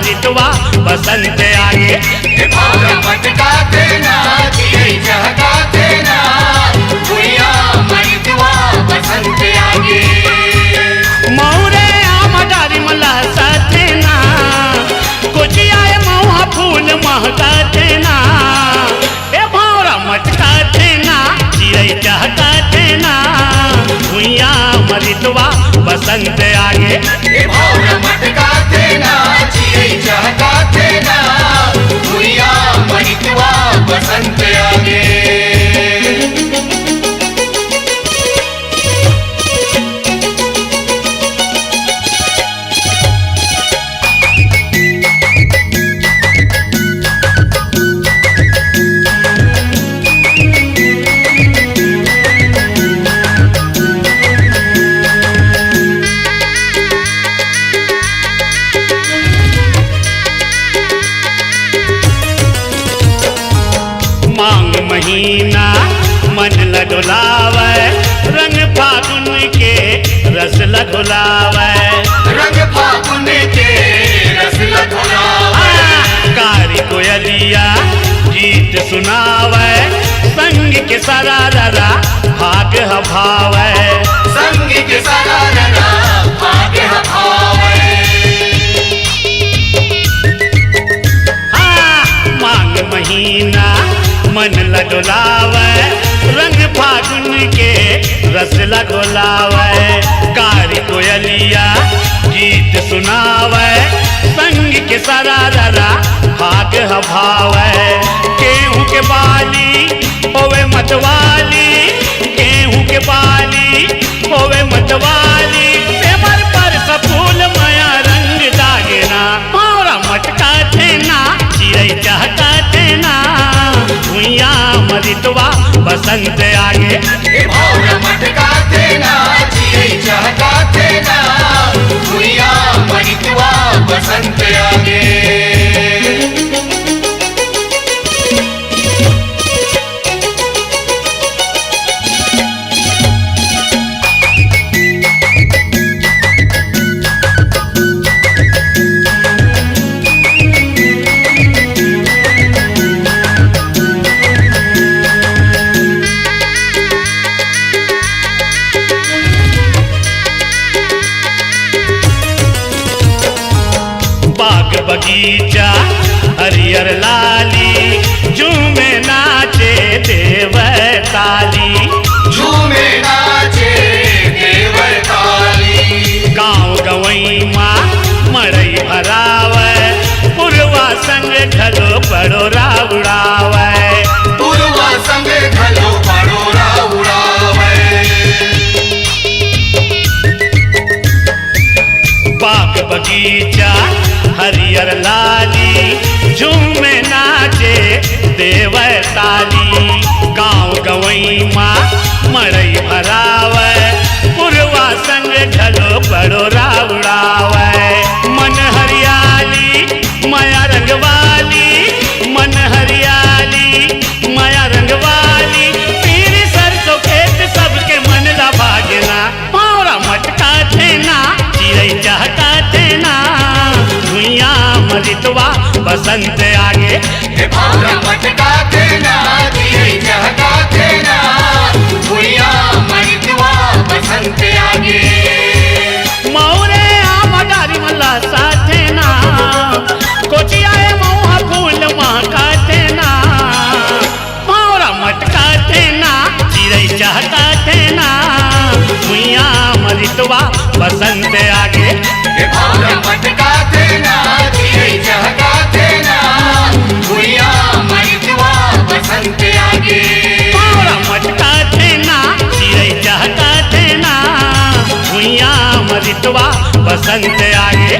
मरितवा बसंत आगे। भौरा मटका देना चिड़ै चहका देना भुइया मरितवा बसंत आगे। मौरे आम डारी मला साथे ना कोचियाए महुआ फूल महका देना। ए भौरा मटका देना चिड़ै चहका देना भुइया मरितवा बसंत आगे। भौरा मटका देना चिड़ै चहका देना भुइया मरितवा बसंत आगे। मांग महीना मन लगुलावे रंग फागुन के रस लगुलावे। रंग फागुन के रस लगुलावे। कारी कोयलिया गीत सुनावे संग के सरारा भाग हभावे। संग के सरारा भाग हभावे। मांग महीना मन लगुलावे रंग फागुन के रस लगुलावे। कारी कोयलिया गीत सुनावे संग के सरारा भाग हभावे। गेहूं के बाली होवे मतवाली गेहूं के बाली होवे मतवाली पेपर पर फूल माया रंग दागेना। भौरा मटका देना चिड़ै चहका देना भुइया मरितवा बसंत आगे। भौरा मटका देना चिड़ै चहका देना भुइया मरितवा बसंत आगे। बगीचा हरियर लाली झूमे नाचे देवताली। झूमे नाचे देवताली। गाँव गवई माँ मड़ई भरावे पुरवा संग ढलो बड़ोरा उड़ावे। पुरवा संग ढलो बड़ोरा उड़ावे। बाग बगीचा हरियर लाली झूमे नाचे देवताली। गाँव गवई माँ मड़ई भरावे पुरवा संग ढलो बड़ोरा उड़ावे। मन हरियाली माया रंगवाली मन हरियाली माया रंगवाली पीरी सरसों खेत सबके मन ला भागना। भौरा मटका देना चिड़ै चहका देना भुइया मरितवा बसंत आगे। भौरा मटका देना चिड़ै चहका देना भुइया मरितवा बसंत आगे। मौरे आम डारी मला साथे ना कोचियाए महुआ फूल महका देना। भौरा मटका देना चिड़ै चहका देना भुइया मरितवा बसंत आगे। भौरा मटका देना चिड़ै चहका देना भुइया मरितवा बसंत आगे। भौरा मटका देना चिड़ै चहका देना भुइया मरितवा बसंत आगे।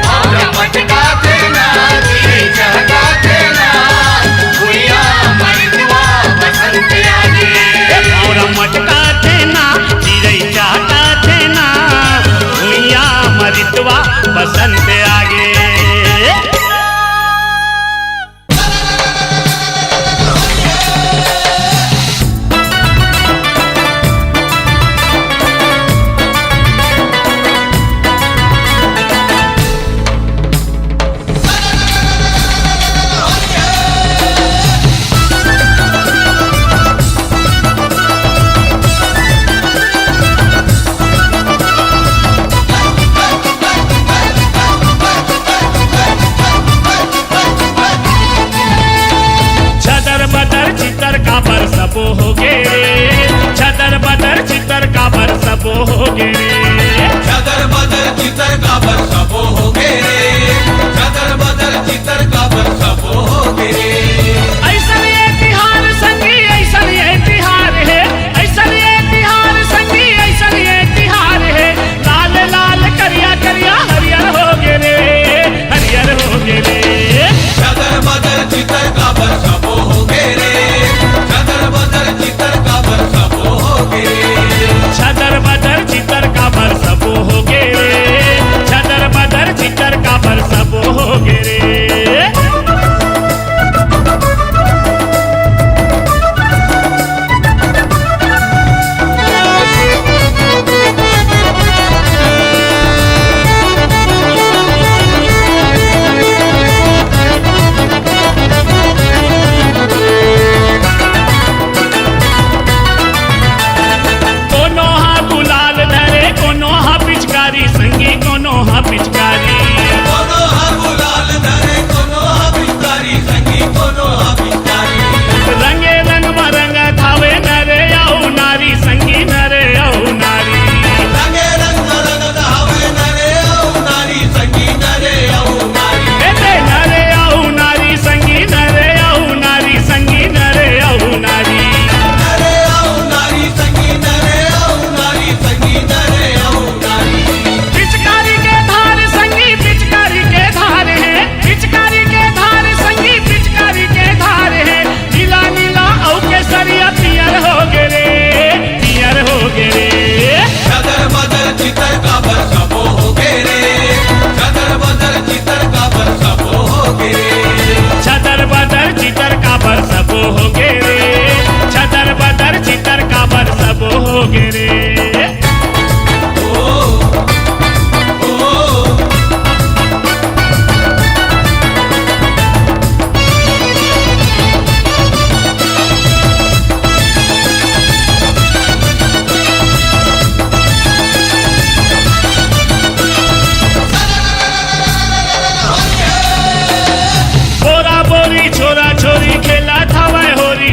भौरा मटका देना चिड़ै चहका देना भुइया मरितवा बसंत आगे। भौरा मटका देना चिड़ै चहका देना भुइया मरितवा बसंत आगे। सबो हो गे रे छदर बदर चितर काबर सबो हो गे रे छदर बदर चितर काबर सबो हो गे रे छदर बदर चितर काबर सबो हो गे रे ऐसन ये तिहार संगी ऐसन ये तिहार है ऐसन ये तिहार संगी ऐसन ये तिहार है लाल लाल करिया करिया हरियर हो गे रे हरियर हो गे रे छदर बदर चितर काबर सबो हो गे रे छदर बदर चितर काबर सबो हो गे रे छदर बदर चितर काबर सबो हो गे रे छदर बदर चितर काबर सबो हो गे रे कोनो हा गुलाल धरे कोनो हा पिचकारी संगी कोनो हा पिचकारी कोनो हा गुलाल धरे कोनो हा पिचकारी संगी कोनो हा पिचकारी रंगे रंग मरंग थावे नरे औ नारी संगी नरे औ नारी रंगे रंग रंग धावे नरे औ नारी संगी नरे औ नारी एते नरे औ नारी संगी नरे औ नारी संगी नरे औ नारी नरे औ नारी संगी नरे औ नारी संगी नरे औ नारी पिचकारी के धार संगी पिचकारी के धार है पिचकारी के धार संगी पिचकारी के धार है नीला नीला औ केसरिया पियर हो गे रे पियर हो गे रे छदर बदर चितर काबर सबो हो गे रे छदर बदर चितर काबर सबो हो गे रे छदर बदर चितर काबर सबो हो गे रे छदर बदर चितर काबर सबो हो गे रे बोरा बोरी छोरा छोरी खेला थावे होरी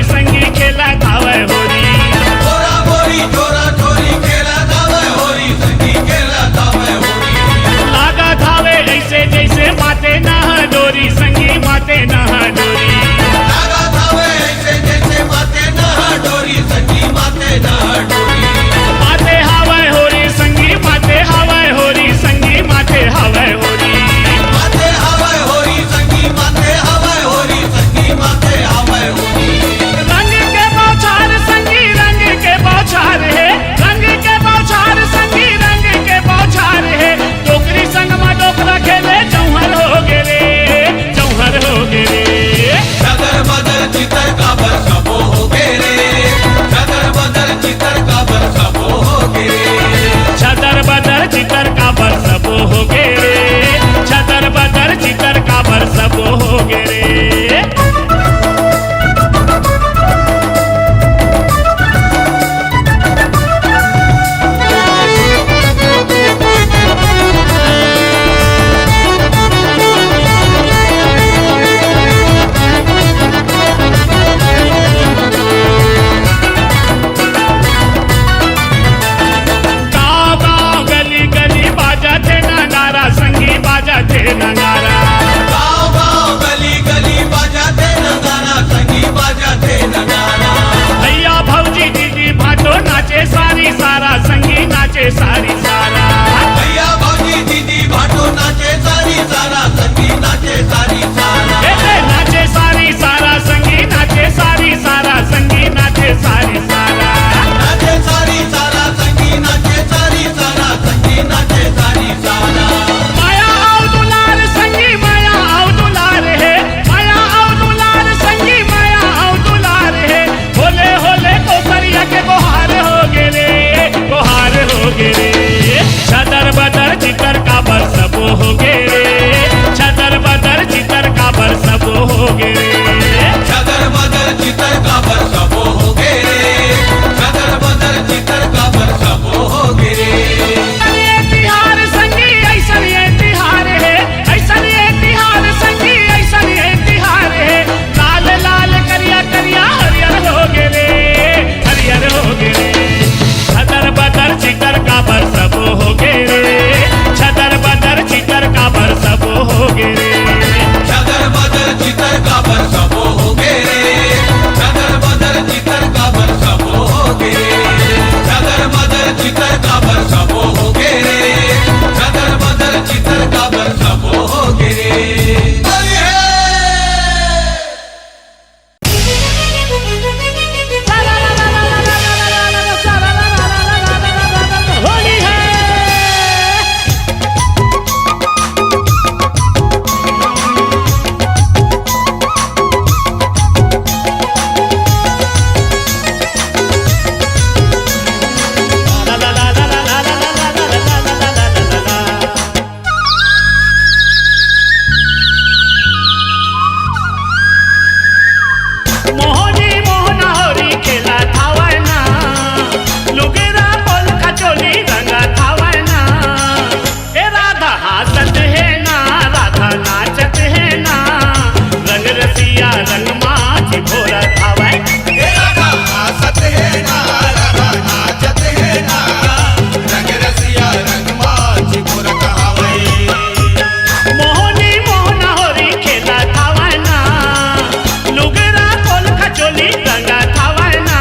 चोली रंगा थावे ना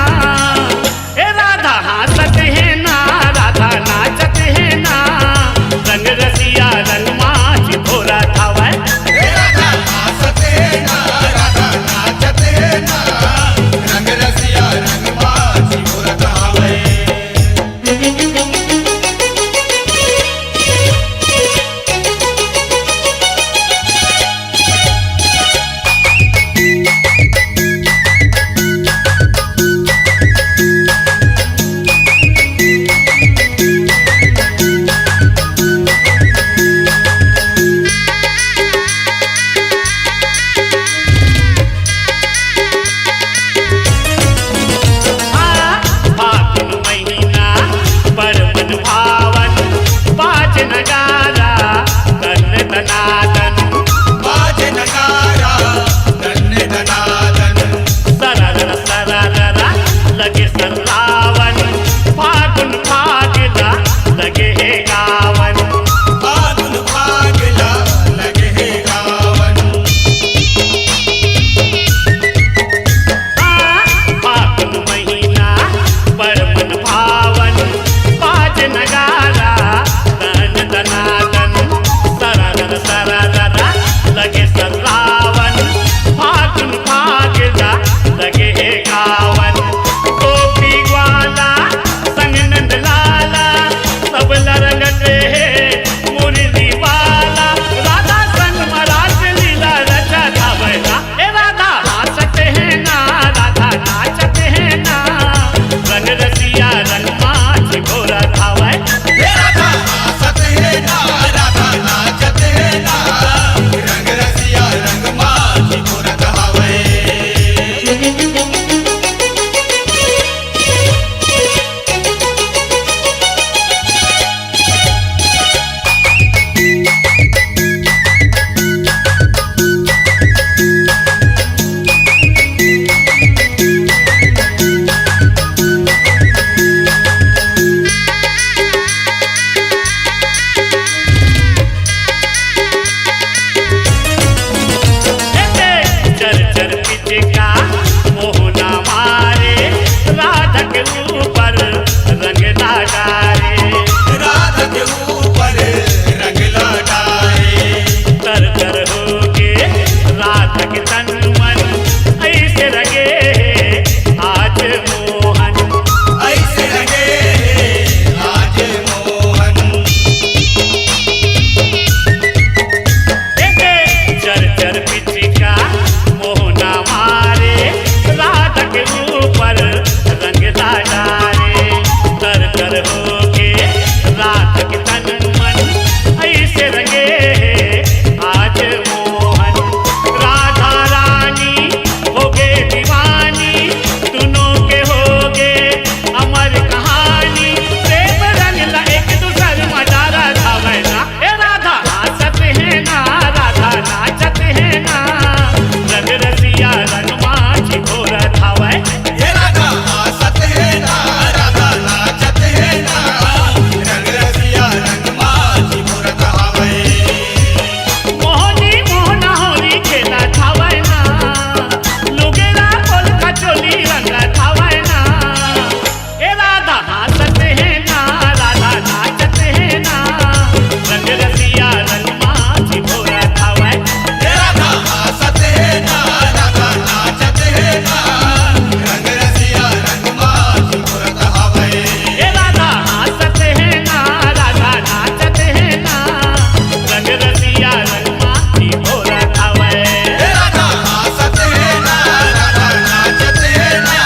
ए राधा हंसत है ना राधा नाचत है ना रंग रसिया रंग माची भोरा थावे हे राधा हंसत है ना राधा नाचत है ना रंग रसिया रंग माची भोरत हवे फागुन महीना बड़ मन भावन बाज नगारा तन दनादन बाज नगारा धन्य धनादन सरर सररा लगे सरावन फागुन फागला लगे है गावन फागुन फागला लगे हे गावन फागुन महीना बड़ मन भावन बाज नगारा तन दनादन सरर सररा लगे सरावन फागुन फागला लगे है गावन गोपी ग्वाला संग नंद लाला सब लरगते है मुरली वाला राधा संग मराठ लीला रचा धावना ए राधा हंसत है ना राधा नाचत है ना रंग रसिया रंग माची भोरा धावे हे राधा हंसत है ना राधा नाचत है ना रंग रसिया रंग माची भोरत हवे चर चर पिचका मोहना मारे राधा के ऊपर रंग डारे राधा के ऊपर रंग लटाए तर तर होके राधा के तन मन ऐसे रंगे आज मोहन ऐसे लगे आज मोहन चर चर पिचका मोहना मारे राधा के ऊपर रंग डारे तर तर होके राधा के तन मन ऐसे रंगे आज मोहन राधा रानी होगे दीवानी दोनों के होगे अमर कहानी प्रेम रंग ला एक दूसर मजारा धावे ना ए राधा हंसत है ना राधा नाचत है ना रंग रसिया रंग माची भोरा धावे हे राधा हंसत है ना राधा नाचत है ना रंग रसिया रंग माची भोरत हवे मोहनी मोहना होली खेला धावे ना लुगेरा कोल का चोली रंगा धावे ना ए राधा हंसत है ना राधा नाचत है ना रंग रसिया रंग माची भोरा धावे हे राधा हंसत है ना राधा नाचत है ना रंग रसिया रंग माची भोरत हवे ए राधा हंसत है ना राधा नाचत है ना रंग रसिया रंग माची भोरा धावे हे राधा हंसत है ना राधा नाचत है ना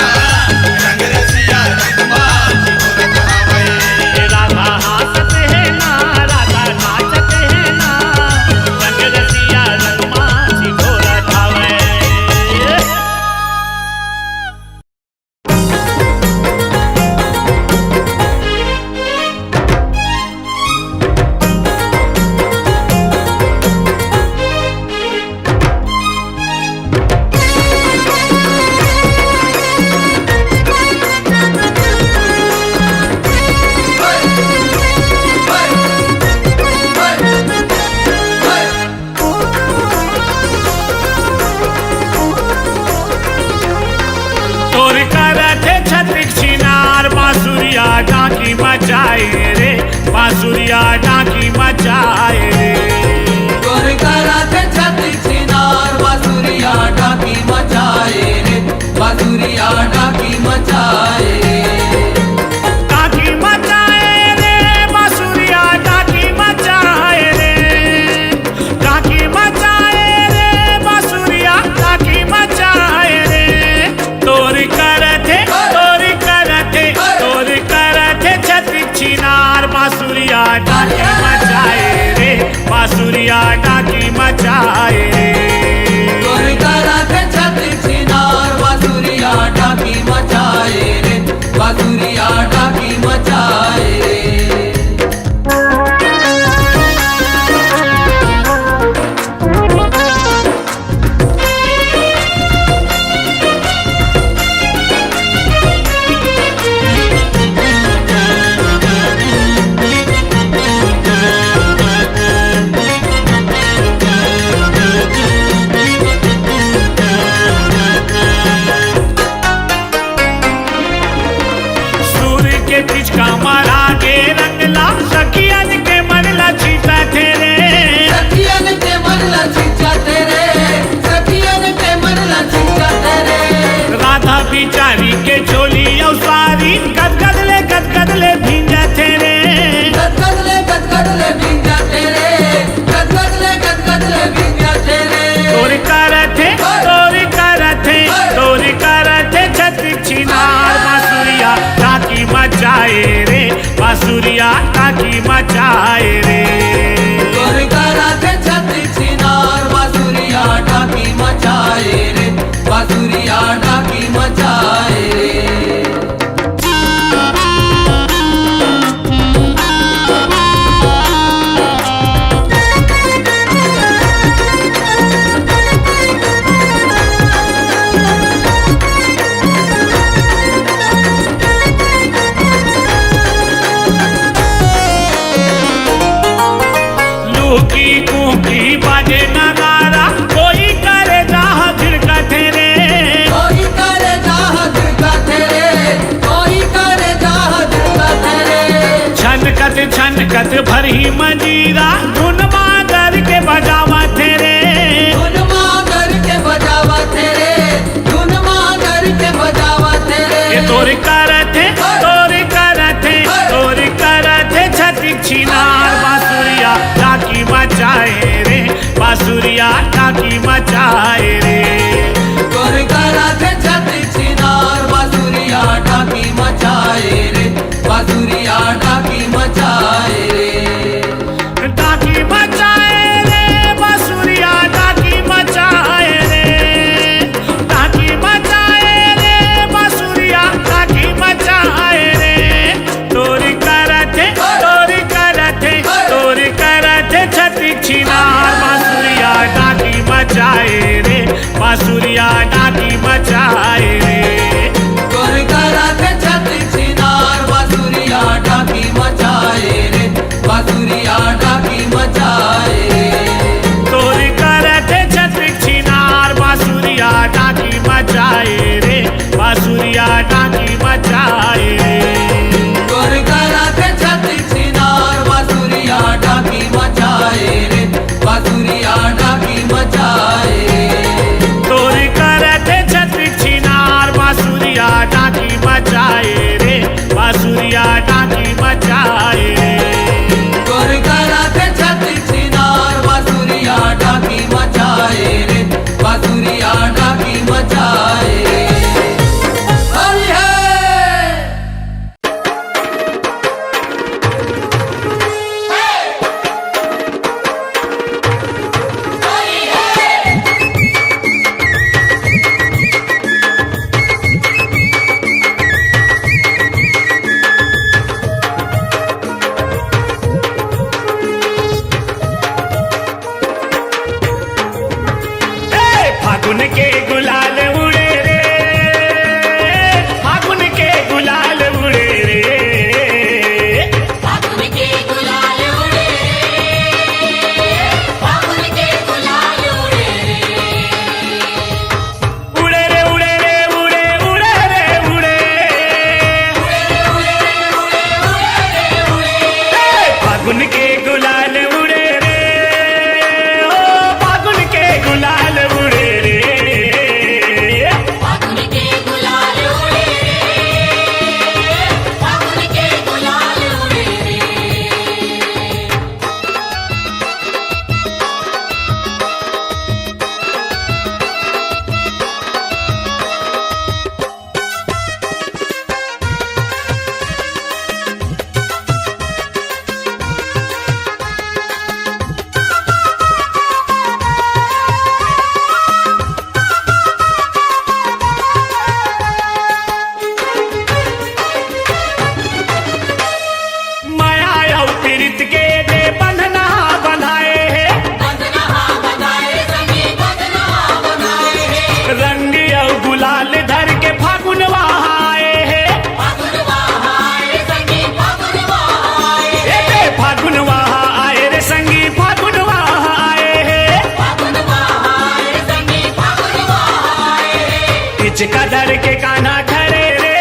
के कान्हा खड़े रे,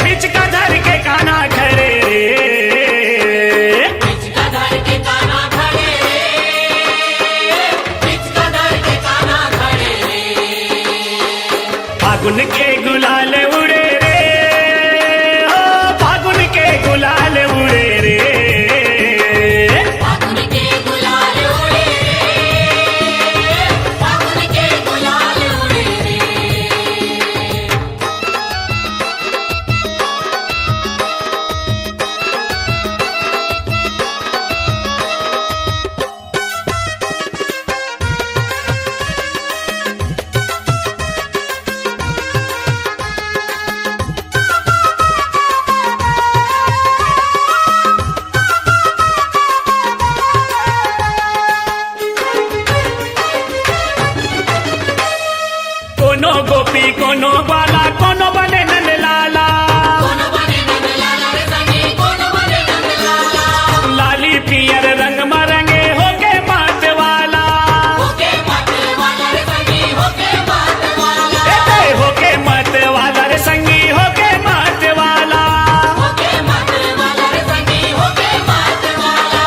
पिचका धर के कान्हा खड़े रे, पिचका धर के कान्हा खड़े रे, पिचका धर के कान्हा खड़े रे। फागुन के गुलाल उड़े रे, हो फागुन के गुलाल उड़े रे, फागुन के गुलाल उड़े रे, फागुन के गुलाल उड़े रे। कोनो गोपी कोनो बाला कोनो बने नंद लाला, कोनो बने नंद लाला रे संगी, कोनो बने नंद लाला। लाली पियर रंग मरंगे होके मात वाला, होके मत वाला रे संगी, होके मत वाला। होके मत वाला रे संगी होके मत वाला, होके मत वाला रे संगी, होके मत वाला।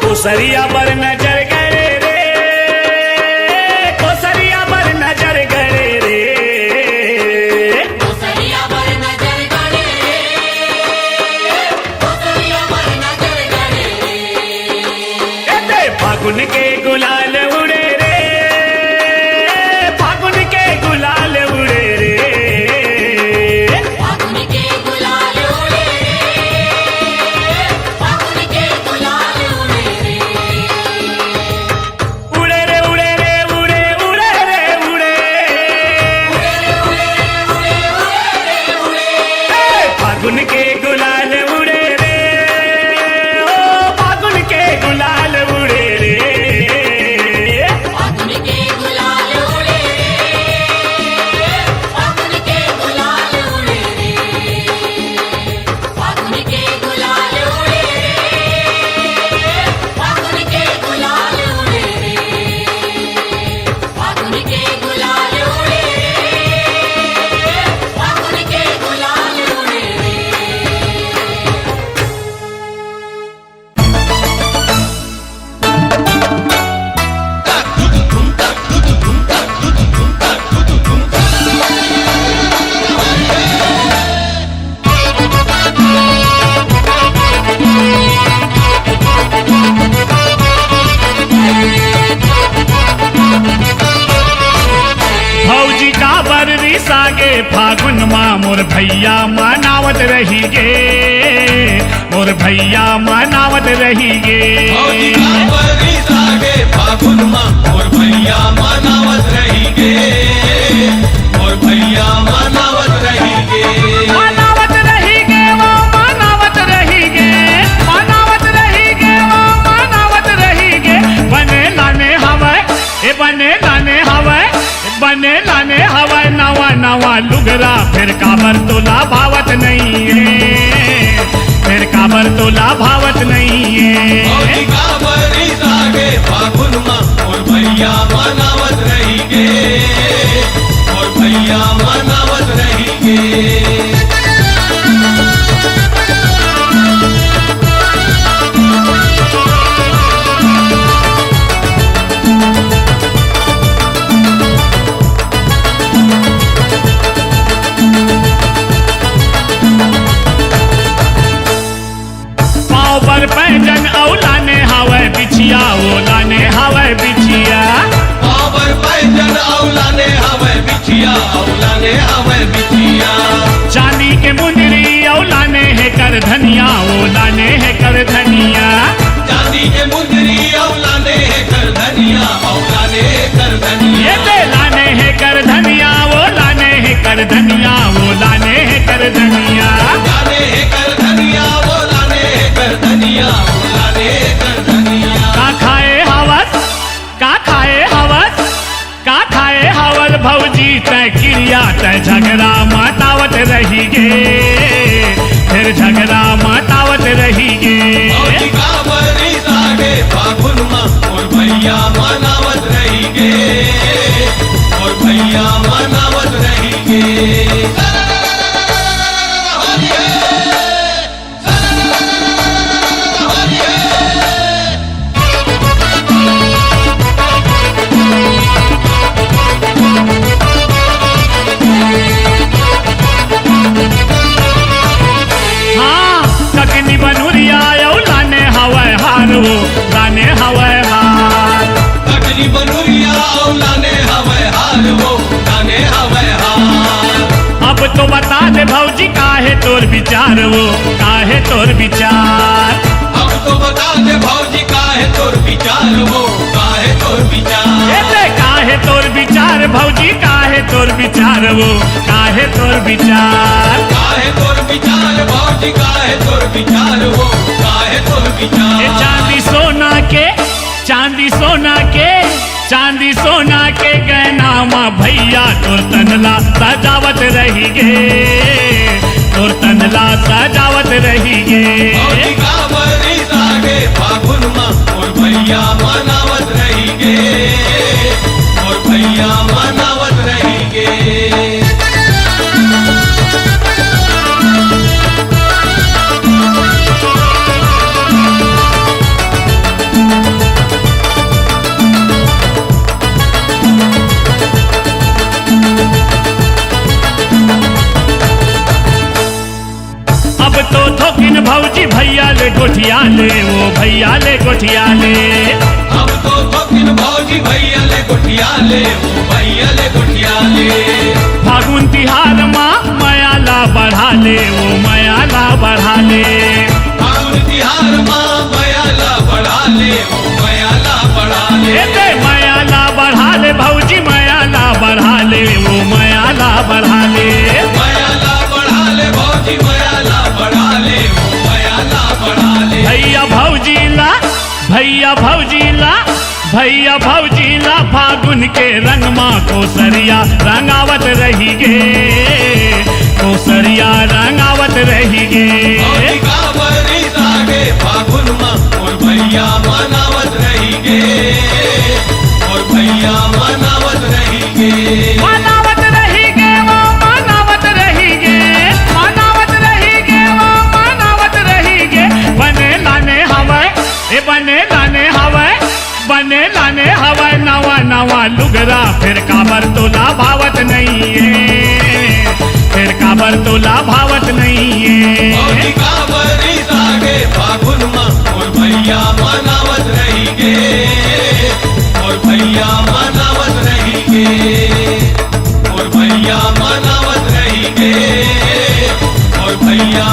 कोसरिया पर नजर गए रे, कोसरिया पर नजर गए रे, कोसरिया पर नजर गड़े रे, कोसरिया पर नजर गड़े रे। फागुन के गुलाल उड़े रे, फागुन के गुलाल उड़े रे, फागुन के गुलाल उड़े रे, फागुन के गुलाल उड़े रे। उड़े रे उड़े रे उड़े उड़े रे उड़े, फागुन के गुलाल उड़े रे, ओ फागुन के गुलाल उड़े रे, फागुन के गुलाल उड़े रे, फागुन के गुलाल उड़े रे। फागुन के गुलाल उड़े रे, फागुन के गुलाल उड़े रे। फागुन के गुलाल उड़े रे, फागुन के गुलाल उड़े रे। भौजी का बररी सागे फागुन माँ मोर भैया मनावत रही गे, मोर भैया मनावत रही गे, फौजी का बरी सागे फागुन माँ और भैया मनावत रही गे, और भैया मनावत रही गे। मनावत रही गे वो मनावत रही गे, मनावत रही गे वो मनावत रही गे, बने लाने हवा ए बने लाने हवा, बने लाने हवा नवा नवा लुगरा, फिर काबर तोला भावत नहीं है, फिर काबर तोला भावत नहीं है। फौजी का बरी सागे फागुन माँ और भैया मनावत रही गे, और भैया मनावत रही गे। पाँव पर पैजन औलाने हवा बिछिया, ओलाने हवा बिछिया, पावर पैजन औलाने हवे बिछिया, औलाने हवे बिछिया। चांदी के मुंदरी औलाने है कर धनिया, ओलाने है कर धनिया, चांदी के मुंदरी औलाने कर धनिया, औलाने कर धनिया। ये ते लाने है कर धनिया, ओलाने है कर धनिया, ओलाने है कर धनिया। लाने कर धनिया, वो लाने कर धनिया, वो लाने कर धनिया। का खाए हवस, का खाए हवस, का खाए हवस भौजी तय क्रिया तय झगड़ा मतावत रही गे, फिर झगड़ा मतावत रही गे। फौजी का बरी सागे फागुन माँ और भैया मनावत रही गे, और भैया मनावत रही के हाँ ककनी बनूरिया लाने हवाए हार वो लाने हवाए हार अगली बनुरिया लाने हवे हार वो लाने हवे हार अब तो बता दे भौजी काहे तोर विचार वो काहे तोर विचार अब तो बता दे भौजी काहे तोर विचार वो काहे तोर विचार एते काहे तोर विचार भौजी काहे तोर विचार वो काहे तोर विचार काहे तोर विचार भौजी काहे तोर विचार वो काहे तोर ए विचार चांदी सोना के चांदी सोना के चांदी सोना के गहना माँ भैया तोर तनला सजावत रही गे तोर तनला सजावत रही गे भौजी का बरी सागे फागुन माँ और भैया मनावत रही गे और भैया मनावत रही गे अब तो थोकिन भौजी भैया ले गोठिया ले वो भैया ले गोठिया ले अब तो थोकिन भौजी भैया ले गुठिया ले वो भैया ले गुठिया ले फागुन तिहार माँ मयाला बढ़ा ले वो मयाला बढ़ा ले फागुन तिहार माँ मयाला बढ़ा ले वो मयाला बढ़ा ले एते मयाला बढ़ा ले भौजी मयाला बढ़ा ले वो मयाला बढ़ा ले मयाला बढ़ा ले भौजी मयाला बढ़ा ले वो मयाला बढ़ा ले भैया भौजीला भैया भौजीला भैया भौजीला फागुन के रंग माँ कोसरिया रंगावत रही गे कोसरिया रंगावत रही गे भौजी का बरी सागे फागुन माँ और भैया मनावत रही गे और भैया मनावत रही गे मनावत रही गे वो मनावत रही गे मनावत रही गे वो मनावत रही गे बने लाने हवाए ए बने लाने हवाए बने लाने हवाए नवा नवा लुगरा फिर काबर तोला भावत नहीं है फिर काबर तोला भावत नहीं है भौजी का बरी सागे फागुन माँ और भैया मनावत रही गे और भैया मनावत रही गे और भैया मनावत रही गे और भैया